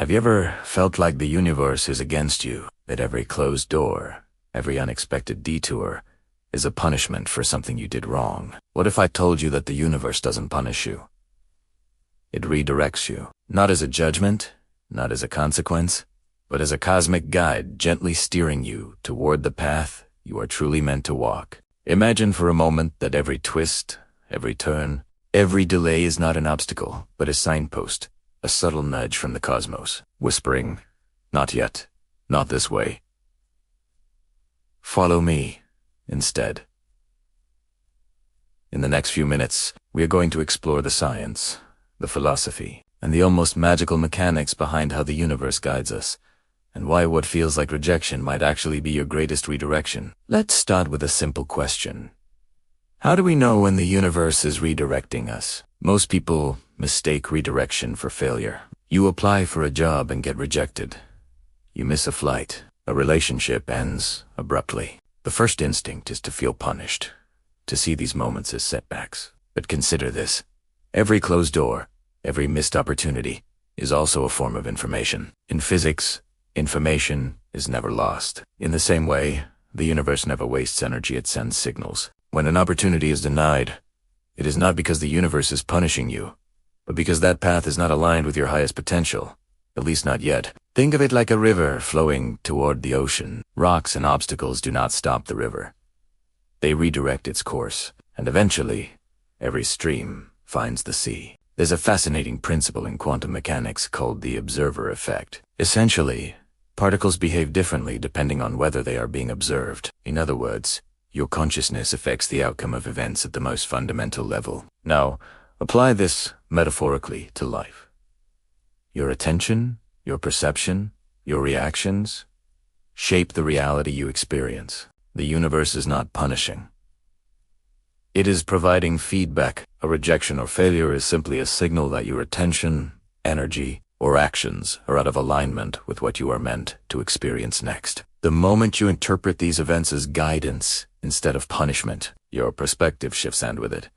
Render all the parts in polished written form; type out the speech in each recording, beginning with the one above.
Have you ever felt like the universe is against you, that every closed door, every unexpected detour, is a punishment for something you did wrong? What if I told you that the universe doesn't punish you? It redirects you, not as a judgment, not as a consequence, but as a cosmic guide gently steering you toward the path you are truly meant to walk. Imagine for a moment that every twist, every turn, every delay is not an obstacle, but a signpost, a subtle nudge from the cosmos, whispering, "Not yet, not this way. Follow me, instead." In the next few minutes, we are going to explore the science, the philosophy, and the almost magical mechanics behind how the universe guides us, and why what feels like rejection might actually be your greatest redirection. Let's start with a simple question. How do we know when the universe is redirecting us? Most people mistake redirection for failure. You apply for a job and get rejected. You miss a flight. A relationship ends abruptly. The first instinct is to feel punished, to see these moments as setbacks. But consider this. Every closed door, every missed opportunity, is also a form of information. In physics, information is never lost. In the same way, the universe never wastes energy, it sends signals. When an opportunity is denied, it is not because the universe is punishing you, but because that path is not aligned with your highest potential, at least not yet. Think of it like a river flowing toward the ocean. Rocks and obstacles do not stop the river. They redirect its course, and eventually, every stream finds the sea. There's a fascinating principle in quantum mechanics called the observer effect. Essentially, particles behave differently depending on whether they are being observed. In other words, your consciousness affects the outcome of events at the most fundamental level. Now, apply this metaphorically to life. Your attention, your perception, your reactions shape the reality you experience. The universe is not punishing. It is providing feedback. A rejection or failure is simply a signal that your attention, energy, or actions are out of alignment with what you are meant to experience next. The moment you interpret these events as guidance instead of punishment, your perspective shifts, and with it,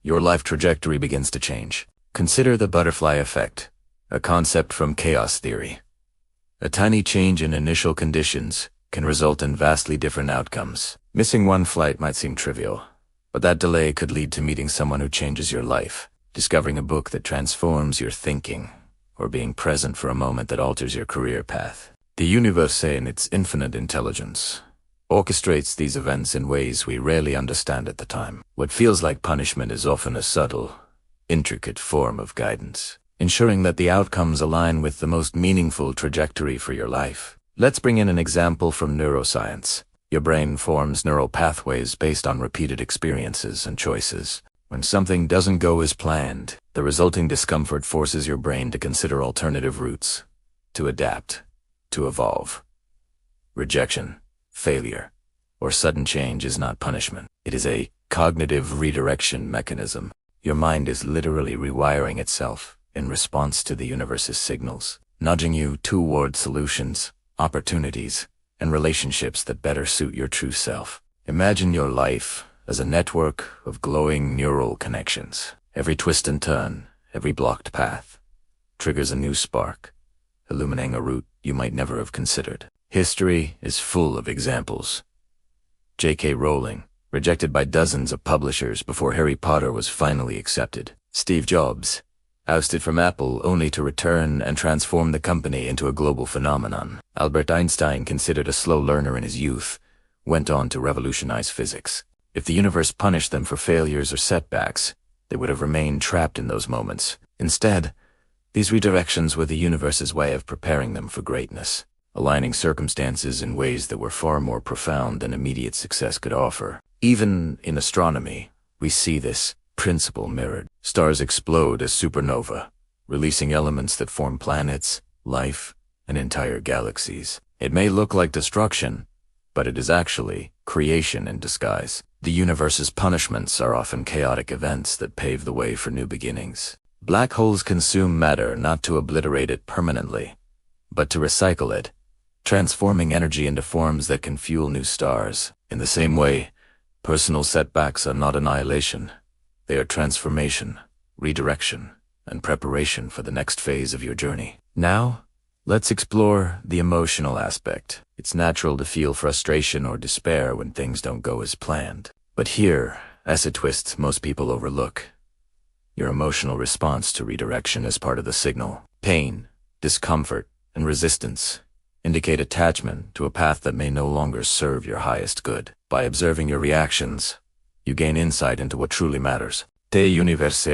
your life trajectory begins to change. Consider the butterfly effect, a concept from chaos theory. A tiny change in initial conditions can result in vastly different outcomes. Missing one flight might seem trivial, but that delay could lead to meeting someone who changes your life, discovering a book that transforms your thinking, or being present for a moment that alters your career path. The universe, in its infinite intelligence, orchestrates these events in ways we rarely understand at the time. What feels like punishment is often a subtle, intricate form of guidance, ensuring that the outcomes align with the most meaningful trajectory for your life. Let's bring in an example from neuroscience. Your brain forms neural pathways based on repeated experiences and choices. When something doesn't go as planned, the resulting discomfort forces your brain to consider alternative routes, to adapt, to evolve. Rejection, failure, or sudden change is not punishment. It is a cognitive redirection mechanism. Your mind is literally rewiring itself in response to the universe's signals, nudging you toward solutions, opportunities, and relationships that better suit your true self. Imagine your life as a network of glowing neural connections. Every twist and turn, every blocked path, triggers a new spark, illuminating a route you might never have considered. History is full of examples. J.K. Rowling, rejected by dozens of publishers before Harry Potter was finally accepted. Steve Jobs, ousted from Apple only to return and transform the company into a global phenomenon. Albert Einstein, considered a slow learner in his youth, went on to revolutionize physics. If the universe punished them for failures or setbacks, they would have remained trapped in those moments. Instead, these redirections were the universe's way of preparing them for greatness, aligning circumstances in ways that were far more profound than immediate success could offer. Even in astronomy, we see this principle mirrored. Stars explode as supernova, releasing elements that form planets, life, and entire galaxies. It may look like destruction, but it is actually creation in disguise. The universe's punishments are often chaotic events that pave the way for new beginnings. Black holes consume matter not to obliterate it permanently, but to recycle it, transforming energy into forms that can fuel new stars. In the same way, personal setbacks are not annihilation. They are transformation, redirection, and preparation for the next phase of your journey. Now, Let's explore the emotional aspect. It's natural to feel frustration or despair when things don't go as planned. But here, as a twist most people overlook, your emotional response to redirection is part of the signal. Pain, discomfort, and resistance indicate attachment to a path that may no longer serve your highest good. By observing your reactions, you gain insight into what truly matters. Te universe,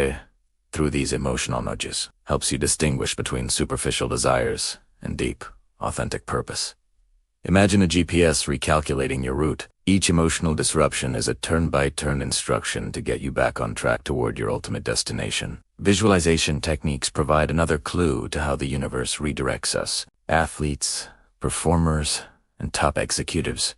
through these emotional nudges, helps you distinguish between superficial desires and deep, authentic purpose. Imagine a GPS recalculating your route. Each emotional disruption is a turn-by-turn instruction to get you back on track toward your ultimate destination. Visualization techniques provide another clue to how the universe redirects us. Athletes, performers, and top executives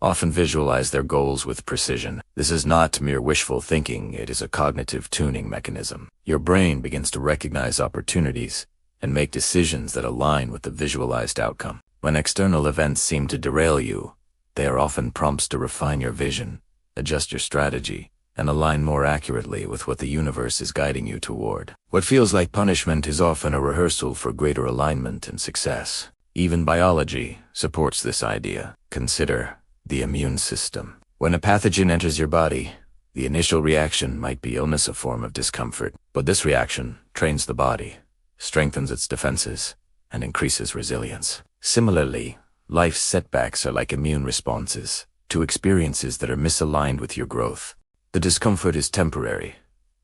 often visualize their goals with precision. This is not mere wishful thinking, it is a cognitive tuning mechanism. Your brain begins to recognize opportunities and make decisions that align with the visualized outcome. When external events seem to derail you, they are often prompts to refine your vision, adjust your strategy, and align more accurately with what the universe is guiding you toward. What feels like punishment is often a rehearsal for greater alignment and success. Even biology supports this idea. Consider the immune system. When a pathogen enters your body, the initial reaction might be illness, a form of discomfort. But this reaction trains the body, strengthens its defenses, and increases resilience. Similarly, life's setbacks are like immune responses to experiences that are misaligned with your growth. The discomfort is temporary.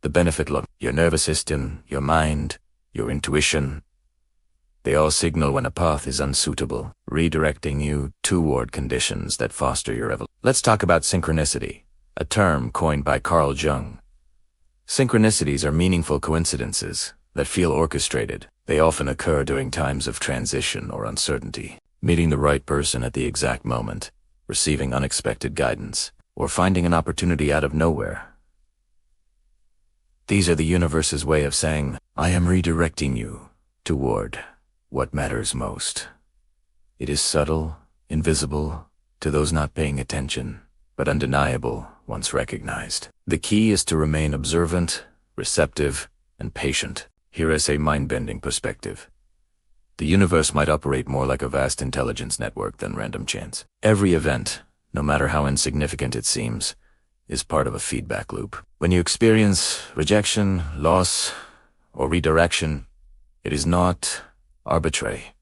The benefit lies your nervous system, your mind, your intuition. They all signal when a path is unsuitable, redirecting you toward conditions that foster your evolution. Let's talk about synchronicity, a term coined by Carl Jung. Synchronicities are meaningful coincidences that feel orchestrated. They often occur during times of transition or uncertainty. Meeting the right person at the exact moment, receiving unexpected guidance, or finding an opportunity out of nowhere. These are the universe's way of saying, I am redirecting you toward what matters most. It is subtle, invisible to those not paying attention, but undeniable once recognized. The key is to remain observant, receptive, and patient. Here is a mind-bending perspective. The universe might operate more like a vast intelligence network than random chance. Every event, no matter how insignificant it seems, is part of a feedback loop. When you experience rejection, loss, or redirection, it is not arbitrary.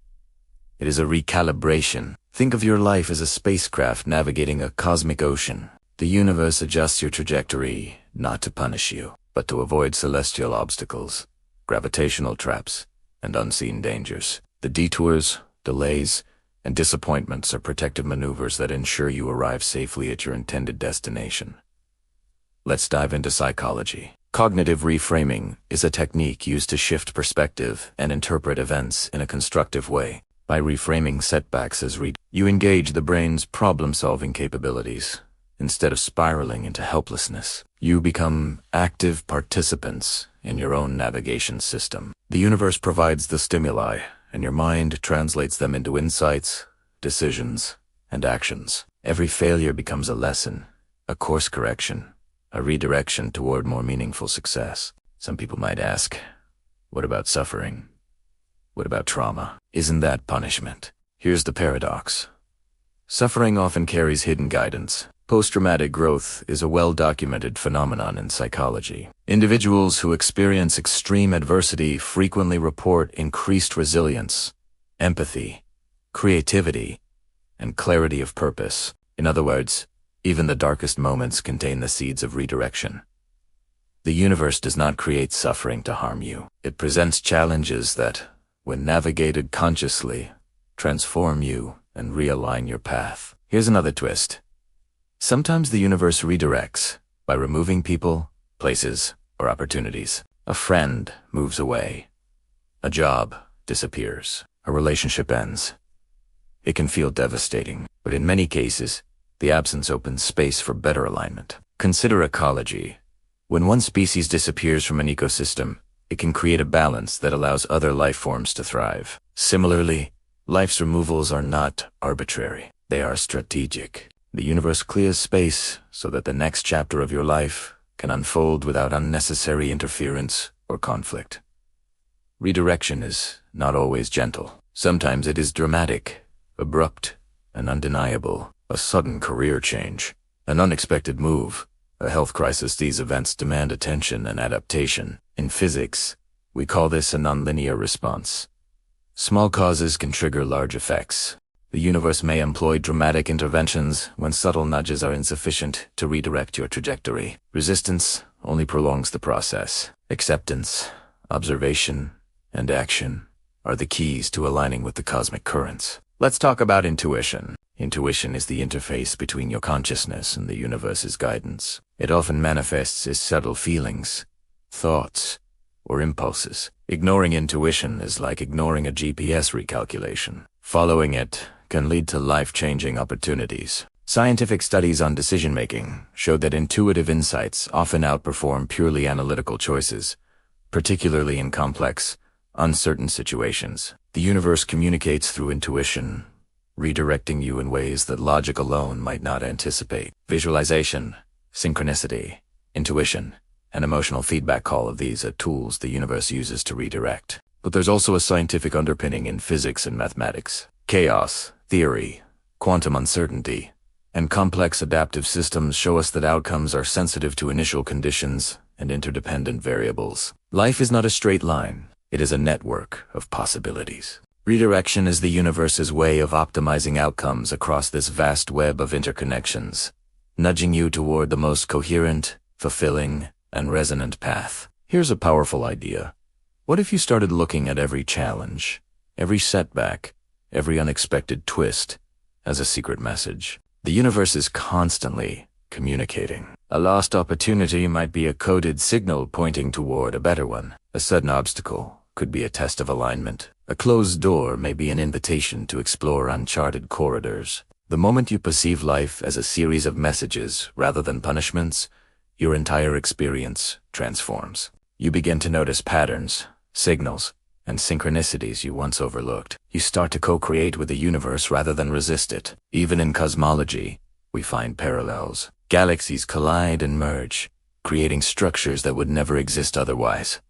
It is a recalibration. Think of your life as a spacecraft navigating a cosmic ocean. The universe adjusts your trajectory not to punish you, but to avoid celestial obstacles, gravitational traps, and unseen dangers. The detours, delays, and disappointments are protective maneuvers that ensure you arrive safely at your intended destination. Let's dive into psychology. Cognitive reframing is a technique used to shift perspective and interpret events in a constructive way. By reframing setbacks as you engage the brain's problem-solving capabilities. Instead of spiraling into helplessness, you become active participants in your own navigation system. The universe provides the stimuli, and your mind translates them into insights, decisions, and actions. Every failure becomes a lesson, a course correction, a redirection toward more meaningful success. Some people might ask, what about suffering? What about trauma? Isn't that punishment? Here's the paradox. Suffering often carries hidden guidance. Post-traumatic growth is a well-documented phenomenon in psychology. Individuals who experience extreme adversity frequently report increased resilience, empathy, creativity, and clarity of purpose. In other words, even the darkest moments contain the seeds of redirection. The universe does not create suffering to harm you. It presents challenges that, when navigated consciously, transform you and realign your path. Here's another twist. Sometimes the universe redirects by removing people, places, or opportunities. A friend moves away. A job disappears. A relationship ends. It can feel devastating, but in many cases, the absence opens space for better alignment. Consider ecology. When one species disappears from an ecosystem, it can create a balance that allows other life forms to thrive. Similarly, life's removals are not arbitrary. They are strategic. The universe clears space so that the next chapter of your life can unfold without unnecessary interference or conflict. Redirection is not always gentle. Sometimes it is dramatic, abrupt, and undeniable. A sudden career change, an unexpected move, a health crisis. These events demand attention and adaptation. In physics, we call this a nonlinear response. Small causes can trigger large effects. The universe may employ dramatic interventions when subtle nudges are insufficient to redirect your trajectory. Resistance only prolongs the process. Acceptance, observation, and action are the keys to aligning with the cosmic currents. Let's talk about intuition. Intuition is the interface between your consciousness and the universe's guidance. It often manifests as subtle feelings, thoughts, or impulses. Ignoring intuition is like ignoring a GPS recalculation. Following it can lead to life-changing opportunities. Scientific studies on decision-making show that intuitive insights often outperform purely analytical choices, particularly in complex, uncertain situations. The universe communicates through intuition, redirecting you in ways that logic alone might not anticipate. Visualization, synchronicity, intuition, and emotional feedback, all of these are tools the universe uses to redirect. But there's also a scientific underpinning in physics and mathematics. Chaos, theory, quantum uncertainty, and complex adaptive systems show us that outcomes are sensitive to initial conditions and interdependent variables. Life is not a straight line. It is a network of possibilities. Redirection is the universe's way of optimizing outcomes across this vast web of interconnections, nudging you toward the most coherent, fulfilling, and resonant path. Here's a powerful idea. What if you started looking at every challenge, every setback, every unexpected twist as a secret message? The universe is constantly communicating. A lost opportunity might be a coded signal pointing toward a better one. A sudden obstacle could be a test of alignment. A closed door may be an invitation to explore uncharted corridors. The moment you perceive life as a series of messages rather than punishments, your entire experience transforms. You begin to notice patterns, signals, and synchronicities you once overlooked. You start to co-create with the universe rather than resist it. Even in cosmology, we find parallels. Galaxies collide and merge, creating structures that would never exist otherwise.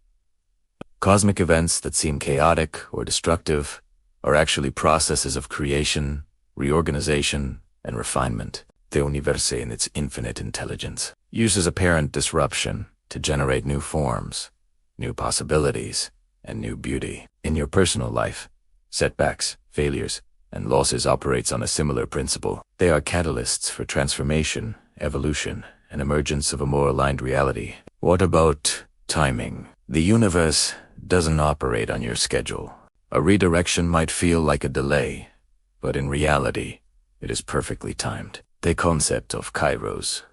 Cosmic events that seem chaotic or destructive are actually processes of creation, reorganization, and refinement. The universe, in its infinite intelligence, uses apparent disruption to generate new forms, new possibilities, and new beauty. In your personal life, setbacks, failures, and losses operates on a similar principle. They are catalysts for transformation, evolution, and emergence of a more aligned reality. What about timing? The universe doesn't operate on your schedule. A redirection might feel like a delay, but in reality, it is perfectly timed. The concept of kairos,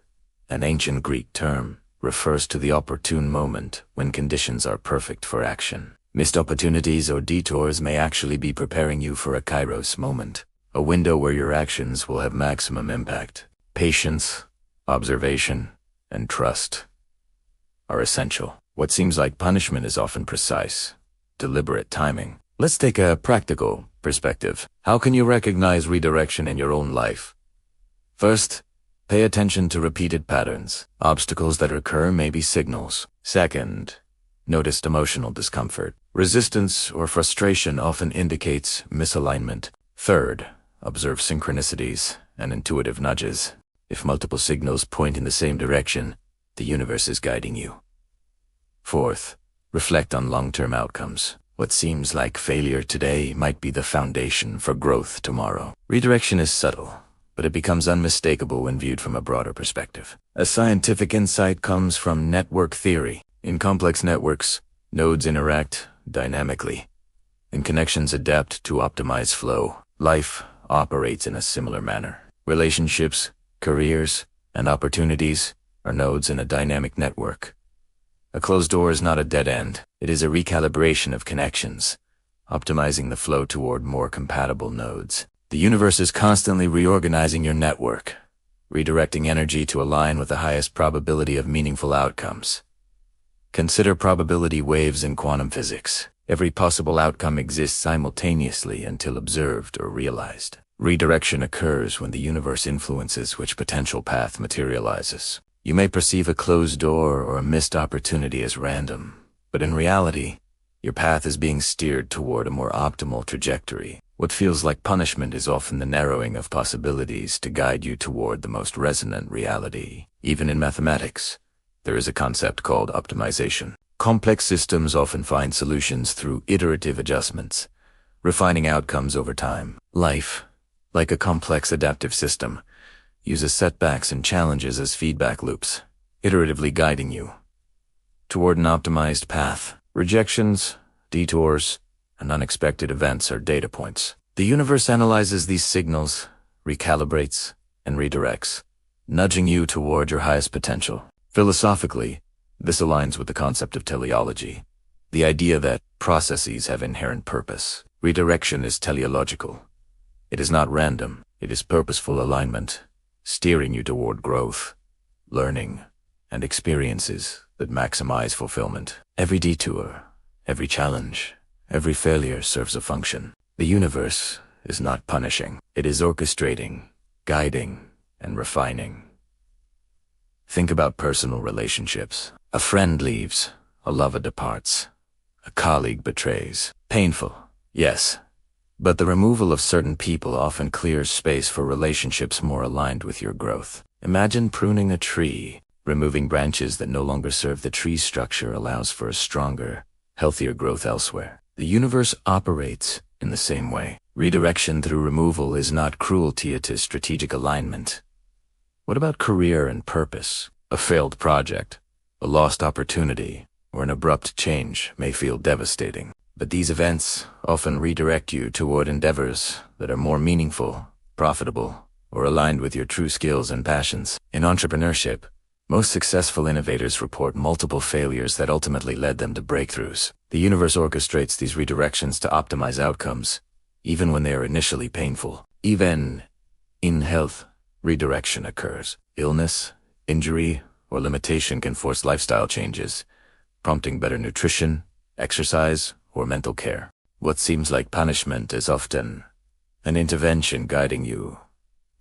an ancient Greek term, refers to the opportune moment when conditions are perfect for action. Missed opportunities or detours may actually be preparing you for a kairos moment, a window where your actions will have maximum impact. Patience, observation, and trust are essential. What seems like punishment is often precise, deliberate timing. Let's take a practical perspective. How can you recognize redirection in your own life? First, pay attention to repeated patterns. Obstacles that occur may be signals. Second, notice emotional discomfort. Resistance or frustration often indicates misalignment. Third, observe synchronicities and intuitive nudges. If multiple signals point in the same direction, the universe is guiding you. Fourth, reflect on long-term outcomes. What seems like failure today might be the foundation for growth tomorrow. Redirection is subtle, but it becomes unmistakable when viewed from a broader perspective. A scientific insight comes from network theory. In complex networks, nodes interact dynamically, and connections adapt to optimize flow. Life operates in a similar manner. Relationships, careers, and opportunities are nodes in a dynamic network. A closed door is not a dead end. It is a recalibration of connections, optimizing the flow toward more compatible nodes. The universe is constantly reorganizing your network, redirecting energy to align with the highest probability of meaningful outcomes. Consider probability waves in quantum physics. Every possible outcome exists simultaneously until observed or realized. Redirection occurs when the universe influences which potential path materializes. You may perceive a closed door or a missed opportunity as random, but in reality, Your path is being steered toward a more optimal trajectory. What feels like punishment is often the narrowing of possibilities to guide you toward the most resonant reality. Even in mathematics, there is a concept called optimization. Complex systems often find solutions through iterative adjustments, refining outcomes over time. Life, like a complex adaptive system, uses setbacks and challenges as feedback loops, iteratively guiding you toward an optimized path. Rejections, detours, and unexpected events are data points. The universe analyzes these signals, recalibrates, and redirects, nudging you toward your highest potential. Philosophically, this aligns with the concept of teleology, the idea that processes have inherent purpose. Redirection is teleological. It is not random, it is purposeful alignment, steering you toward growth, learning, and experiences that maximize fulfillment. Every detour, every challenge, every failure serves a function. The universe is not punishing. It is orchestrating, guiding, and refining. Think about personal relationships. A friend leaves, a lover departs, a colleague betrays. Painful, yes, but the removal of certain people often clears space for relationships more aligned with your growth. Imagine pruning a tree. Removing branches that no longer serve the tree's structure allows for a stronger, healthier growth elsewhere. The universe operates in the same way. Redirection through removal is not cruelty, it is strategic alignment. What about career and purpose? A failed project, a lost opportunity, or an abrupt change may feel devastating. But these events often redirect you toward endeavors that are more meaningful, profitable, or aligned with your true skills and passions. In entrepreneurship, most successful innovators report multiple failures that ultimately led them to breakthroughs. The universe orchestrates these redirections to optimize outcomes, even when they are initially painful. Even in health, redirection occurs. Illness, injury, or limitation can force lifestyle changes, prompting better nutrition, exercise, or mental care. What seems like punishment is often an intervention guiding you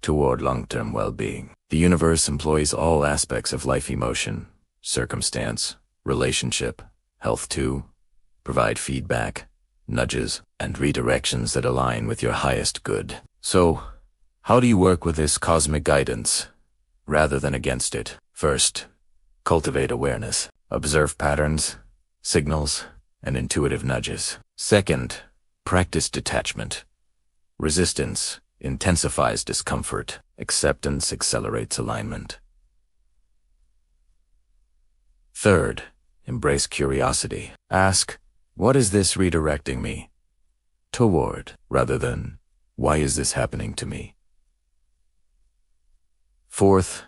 toward long-term well-being. The universe employs all aspects of life: emotion, circumstance, relationship, health to provide feedback, nudges, and redirections that align with your highest good. So, how do you work with this cosmic guidance rather than against it? First, cultivate awareness. Observe patterns, signals, and intuitive nudges. Second, practice detachment. Resistance intensifies discomfort. Acceptance accelerates alignment. Third, embrace curiosity. Ask, what is this redirecting me toward, rather than, why is this happening to me? Fourth,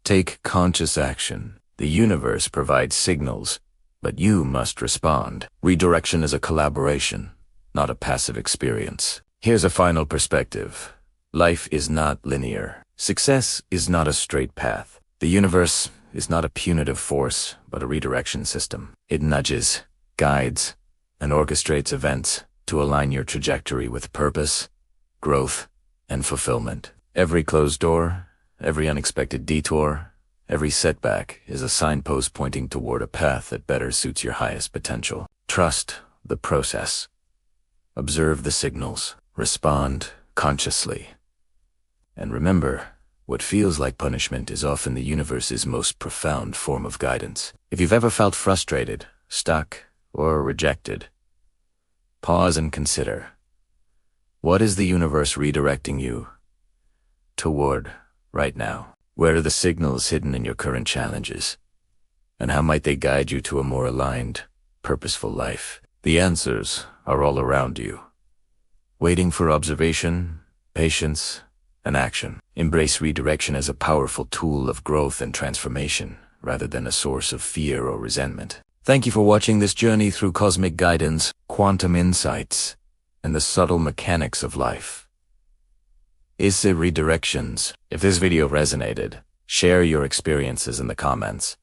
take conscious action. The universe provides signals, but you must respond. Redirection is a collaboration, not a passive experience. Here's a final perspective. Life is not linear. Success is not a straight path. The universe is not a punitive force, but a redirection system. It nudges, guides, and orchestrates events to align your trajectory with purpose, growth, and fulfillment. Every closed door, every unexpected detour, every setback is a signpost pointing toward a path that better suits your highest potential. Trust the process. Observe the signals. Respond consciously. And remember, what feels like punishment is often the universe's most profound form of guidance. If you've ever felt frustrated, stuck, or rejected, pause and consider. What is the universe redirecting you toward right now? Where are the signals hidden in your current challenges? And how might they guide you to a more aligned, purposeful life? The answers are all around you, waiting for observation, patience, and action. Embrace redirection as a powerful tool of growth and transformation, rather than a source of fear or resentment. Thank you for watching this journey through cosmic guidance, quantum insights, and the subtle mechanics of life. Is it redirections? If this video resonated, share your experiences in the comments.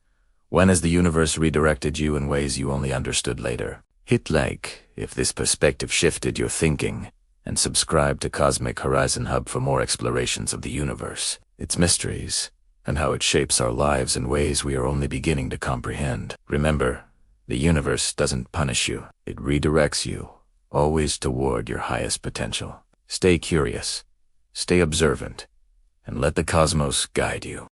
When has the universe redirected you in ways you only understood later? Hit like if this perspective shifted your thinking, and subscribe to Cosmic Horizon Hub for more explorations of the universe, its mysteries, and how it shapes our lives in ways we are only beginning to comprehend. Remember, The universe doesn't punish you. It redirects you, always toward your highest potential. Stay curious, stay observant, and let the cosmos guide you.